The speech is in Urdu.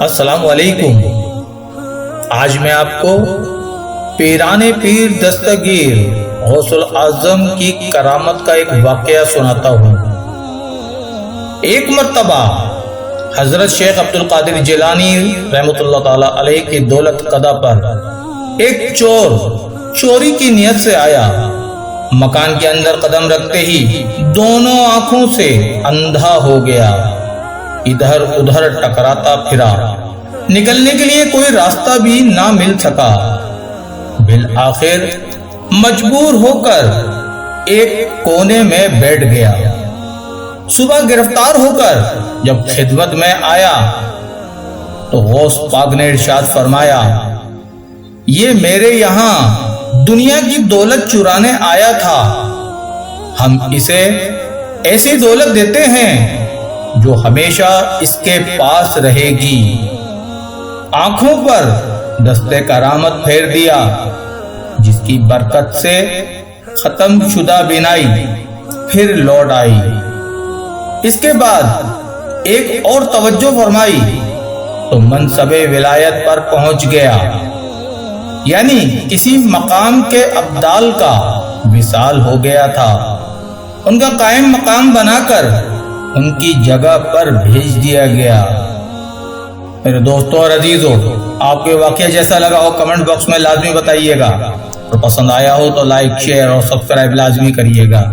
السلام علیکم۔ آج میں آپ کو پیران پیر دستگیر غوث الاعظم کی کرامت کا ایک واقعہ سناتا ہوں۔ ایک مرتبہ حضرت شیخ عبد القادر جیلانی رحمۃ اللہ تعالی علیہ کی دولت قدہ پر ایک چور چوری کی نیت سے آیا۔ مکان کے اندر قدم رکھتے ہی دونوں آنکھوں سے اندھا ہو گیا، ادھر ادھر ٹکراتا پھرا، نکلنے کے لیے کوئی راستہ بھی نہ مل سکا۔ بالآخر مجبور ہو کر ایک کونے میں بیٹھ گیا۔ صبح گرفتار ہو کر جب خدمت میں آیا تو غوث پاک نے ارشاد فرمایا، یہ میرے یہاں دنیا کی دولت چرانے آیا تھا، ہم اسے ایسی دولت دیتے ہیں جو ہمیشہ اس کے پاس رہے گی۔ آنکھوں پر دستے کرامت پھیر دیا، جس کی برکت سے ختم شدہ بینائی پھر لوٹ آئی۔ اس کے بعد ایک اور توجہ فرمائی تو منصب ولایت پر پہنچ گیا، یعنی کسی مقام کے ابدال کا وصال ہو گیا تھا، ان کا قائم مقام بنا کر ان کی جگہ پر بھیج دیا گیا۔ میرے دوستوں اور عزیزوں، آپ کے واقعہ جیسا لگا ہو کمنٹ باکس میں لازمی بتائیے گا، اور پسند آیا ہو تو لائک، شیئر اور سبسکرائب لازمی کریے گا۔